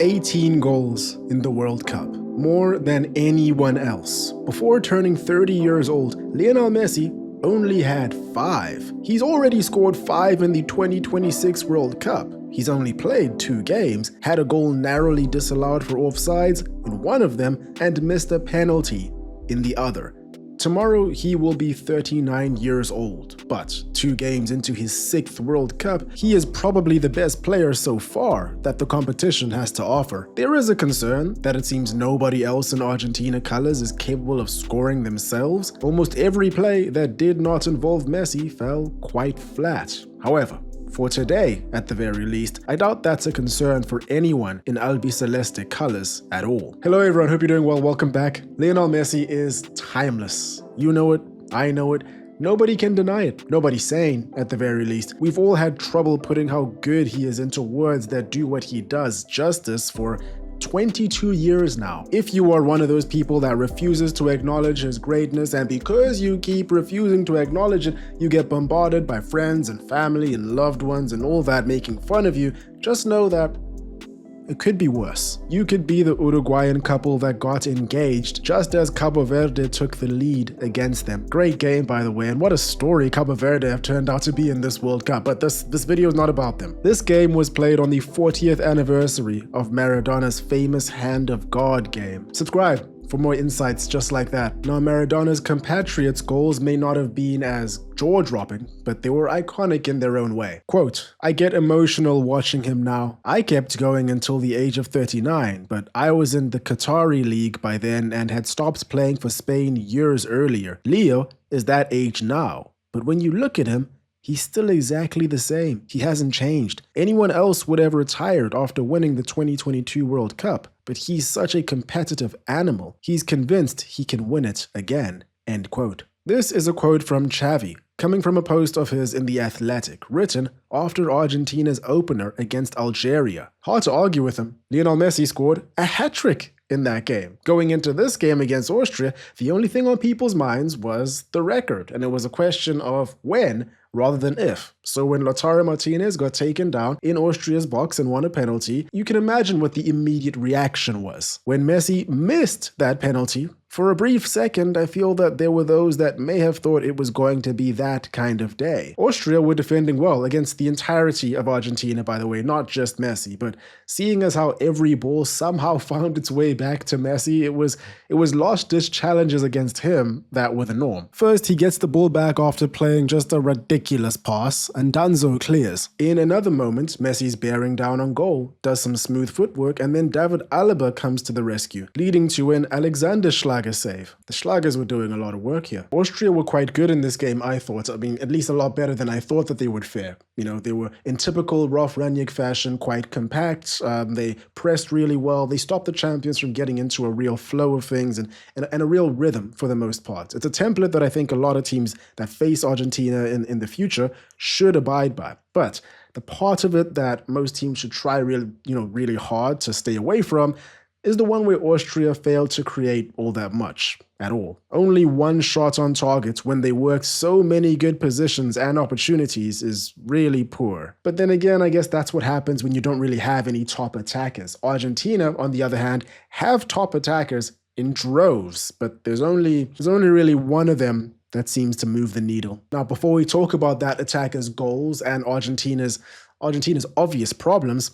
18 goals in the World Cup, more than anyone else. Before turning 30 years old, Lionel Messi only had 5. He's already scored 5 in the 2026 World Cup. He's only played 2 games, had a goal narrowly disallowed for offsides in one of them, and missed a penalty in the other. Tomorrow, he will be 39 years old, but 2 games into his 6th World Cup, he is probably the best player so far that the competition has to offer. There is a concern that it seems nobody else in Argentina colors is capable of scoring themselves. Almost every play that did not involve Messi fell quite flat. However, for today, at the very least, I doubt that's a concern for anyone in Albiceleste colors at all. Hello everyone, hope you're doing well, welcome back. Lionel Messi is timeless. You know it, I know it, nobody can deny it. Nobody sane, at the very least. We've all had trouble putting how good he is into words that do what he does justice for 22 years now. If you are one of those people that refuses to acknowledge his greatness, and because you keep refusing to acknowledge it, you get bombarded by friends and family and loved ones and all that making fun of you, just know that it could be worse. You could be the Uruguayan couple that got engaged just as Cabo Verde took the lead against them. Great game, by the way, and what a story Cabo Verde have turned out to be in this World Cup, but this video is not about them. This game was played on the 40th anniversary of Maradona's famous Hand of God game. Subscribe for more insights just like that. Now, Maradona's compatriots' goals may not have been as jaw-dropping, but they were iconic in their own way. Quote, "I get emotional watching him now. I kept going until the age of 39, but I was in the Qatari League by then and had stopped playing for Spain years earlier. Leo is that age now, but when you look at him, he's still exactly the same. He hasn't changed. Anyone else would have retired after winning the 2022 World Cup, but he's such a competitive animal. He's convinced he can win it again." End quote. This is a quote from Xavi, coming from a post of his in The Athletic, written after Argentina's opener against Algeria. Hard to argue with him. Lionel Messi scored a hat-trick in that game. Going into this game against Austria, the only thing on people's minds was the record, and it was a question of when rather than if. So when Lautaro Martinez got taken down in Austria's box and won a penalty, you can imagine what the immediate reaction was. When Messi missed that penalty, for a brief second, I feel that there were those that may have thought it was going to be that kind of day. Austria were defending well against the entirety of Argentina, by the way, not just Messi, but seeing as how every ball somehow found its way back to Messi, it was last-ditch challenges against him that were the norm. First, he gets the ball back after playing just a ridiculous pass, and Danzo clears. In another moment, Messi's bearing down on goal, does some smooth footwork, and then David Alaba comes to the rescue, leading to an Alexander save. The Schlagers were doing a lot of work here. Austria were quite good in this game, I thought. I mean, at least a lot better than I thought that they would fare. You know, they were in typical Ralf Rangnick fashion, quite compact. They pressed really well. They stopped the champions from getting into a real flow of things and a real rhythm for the most part. It's a template that I think a lot of teams that face Argentina in the future should abide by. But the part of it that most teams should try really hard to stay away from is the one where Austria failed to create all that much at all. Only one shot on target when they worked so many good positions and opportunities is really poor. But then again, I guess that's what happens when you don't really have any top attackers. Argentina, on the other hand, have top attackers in droves, but there's only really one of them that seems to move the needle. Now, before we talk about that attacker's goals and Argentina's obvious problems,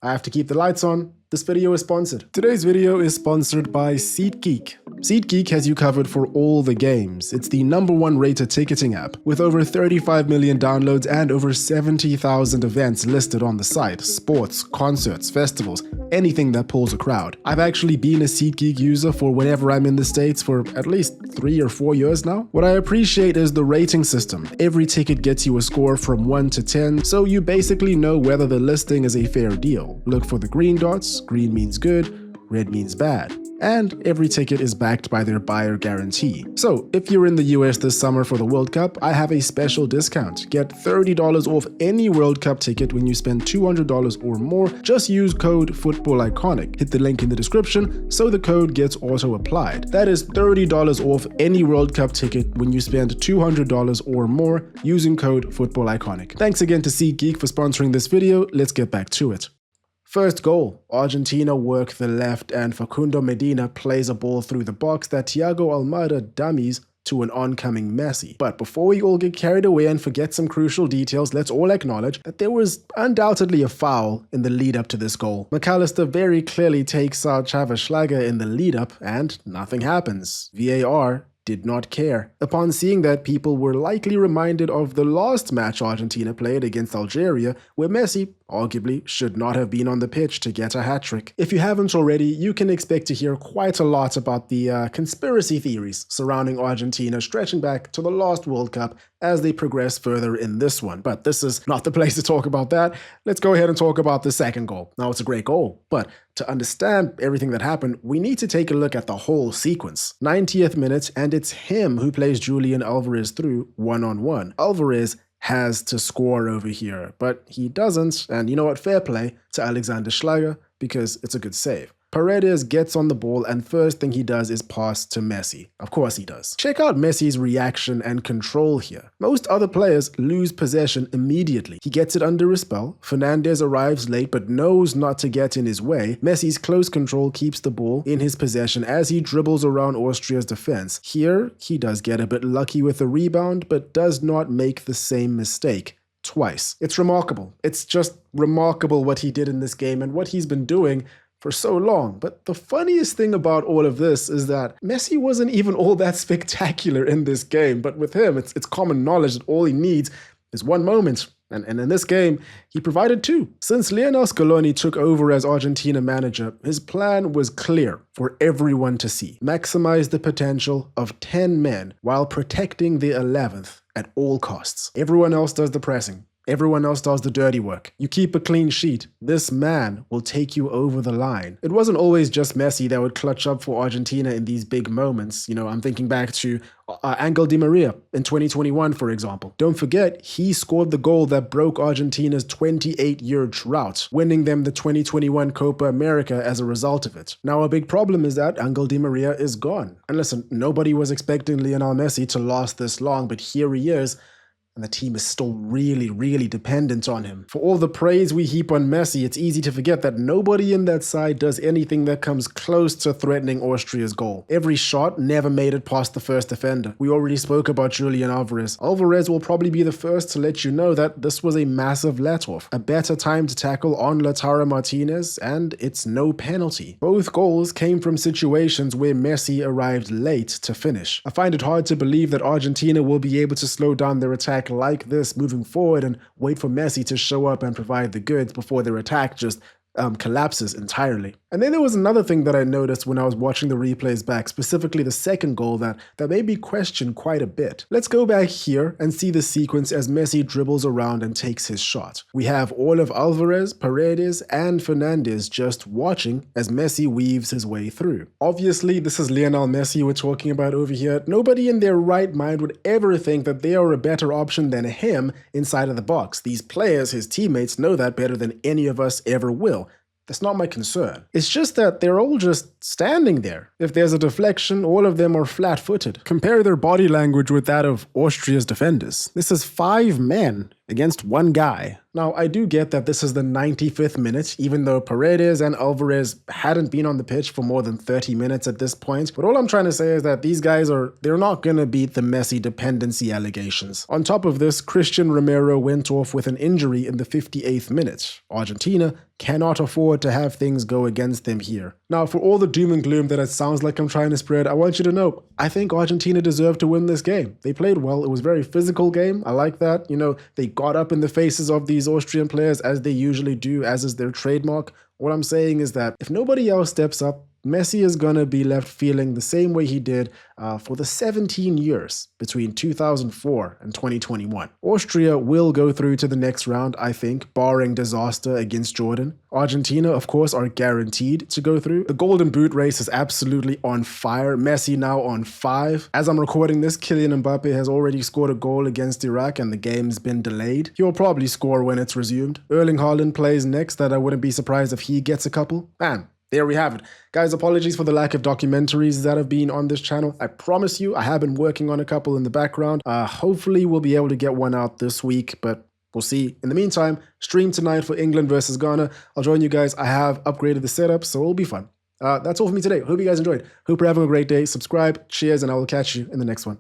I have to keep the lights on. This video is sponsored. Today's video is sponsored by SeatGeek. SeatGeek has you covered for all the games. It's the #1 rated ticketing app with over 35 million downloads and over 70,000 events listed on the site. Sports, concerts, festivals, anything that pulls a crowd. I've actually been a SeatGeek user for whenever I'm in the States for at least 3 or 4 years now. What I appreciate is the rating system. Every ticket gets you a score from 1 to 10, so you basically know whether the listing is a fair deal. Look for the green dots. Green means good, red means bad. And every ticket is backed by their buyer guarantee. So if you're in the US this summer for the World Cup, I have a special discount. Get $30 off any World Cup ticket when you spend $200 or more. Just use code FOOTBALLICONIC. Hit the link in the description so the code gets auto-applied. That is $30 off any World Cup ticket when you spend $200 or more using code FOOTBALLICONIC. Thanks again to SeatGeek for sponsoring this video. Let's get back to it. First goal, Argentina work the left and Facundo Medina plays a ball through the box that Thiago Almada dummies to an oncoming Messi. But before we all get carried away and forget some crucial details, let's all acknowledge that there was undoubtedly a foul in the lead up to this goal. McAllister very clearly takes out Schlager in the lead up and nothing happens. VAR did not care. Upon seeing that, people were likely reminded of the last match Argentina played against Algeria, where Messi arguably should not have been on the pitch to get a hat-trick. If you haven't already, you can expect to hear quite a lot about the conspiracy theories surrounding Argentina stretching back to the last World Cup as they progress further in this one. But this is not the place to talk about that. Let's go ahead and talk about the second goal. Now, it's a great goal, but to understand everything that happened, we need to take a look at the whole sequence. 90th minute, and it's him who plays Julian Alvarez through one-on-one. Alvarez has to score over here, but he doesn't, and you know what, fair play to Alexander Schlager because it's a good save. Paredes gets on the ball and first thing he does is pass to Messi. Of course he does. Check out Messi's reaction and control here. Most other players lose possession immediately. He gets it under a spell. Fernandez arrives late but knows not to get in his way. Messi's close control keeps the ball in his possession as he dribbles around Austria's defense. Here, he does get a bit lucky with the rebound but does not make the same mistake twice. It's remarkable. It's just remarkable what he did in this game and what he's been doing for so long. But the funniest thing about all of this is that Messi wasn't even all that spectacular in this game, but with him, it's common knowledge that all he needs is one moment. And in this game, he provided two. Since Lionel Scaloni took over as Argentina manager, his plan was clear for everyone to see. Maximize the potential of 10 men while protecting the 11th at all costs. Everyone else does the pressing. Everyone else does the dirty work. You keep a clean sheet. This man will take you over the line. It wasn't always just Messi that would clutch up for Argentina in these big moments. You know, I'm thinking back to Angel Di Maria in 2021, for example. Don't forget, he scored the goal that broke Argentina's 28-year drought, winning them the 2021 Copa America as a result of it. Now, a big problem is that Angel Di Maria is gone. And listen, nobody was expecting Lionel Messi to last this long, but here he is. And the team is still really, really dependent on him. For all the praise we heap on Messi, it's easy to forget that nobody in that side does anything that comes close to threatening Austria's goal. Every shot never made it past the first defender. We already spoke about Julian Alvarez. Alvarez will probably be the first to let you know that this was a massive let-off. A better time to tackle on Lautaro Martinez, and it's no penalty. Both goals came from situations where Messi arrived late to finish. I find it hard to believe that Argentina will be able to slow down their attack like this moving forward and wait for Messi to show up and provide the goods before their attack just collapses entirely. And then there was another thing that I noticed when I was watching the replays back, specifically the second goal that made me question quite a bit. Let's go back here and see the sequence as Messi dribbles around and takes his shot. We have all of Alvarez, Paredes, and Fernandez just watching as Messi weaves his way through. Obviously, this is Lionel Messi we're talking about over here. Nobody in their right mind would ever think that they are a better option than him inside of the box. These players, his teammates, know that better than any of us ever will. That's not my concern. It's just that they're all just standing there. If there's a deflection, all of them are flat-footed. Compare their body language with that of Austria's defenders. This is 5 men against 1 guy. Now, I do get that this is the 95th minute, even though Paredes and Alvarez hadn't been on the pitch for more than 30 minutes at this point. But all I'm trying to say is that these guys they're not going to beat the Messi dependency allegations. On top of this, Christian Romero went off with an injury in the 58th minute. Argentina cannot afford to have things go against them here. Now, for all the doom and gloom that it sounds like I'm trying to spread, I want you to know, I think Argentina deserved to win this game. They played well. It was a very physical game. I like that. You know, they got up in the faces of these Austrian players as they usually do, as is their trademark. What I'm saying is that if nobody else steps up, Messi is going to be left feeling the same way he did for the 17 years between 2004 and 2021. Austria will go through to the next round, I think, barring disaster against Jordan. Argentina, of course, are guaranteed to go through. The Golden Boot race is absolutely on fire. Messi now on 5. As I'm recording this, Kylian Mbappe has already scored a goal against Iraq and the game's been delayed. He'll probably score when it's resumed. Erling Haaland plays next, that I wouldn't be surprised if he gets a couple. Man, there we have it. Guys, apologies for the lack of documentaries that have been on this channel. I promise you, I have been working on a couple in the background. Hopefully we'll be able to get one out this week, but We'll see. In the meantime, stream tonight for England versus Ghana. I'll join you guys. I have upgraded the setup, so it'll be fun. That's all for me today. Hope you guys enjoyed. Hope you're having a great day. Subscribe, cheers, and I will catch you in the next one.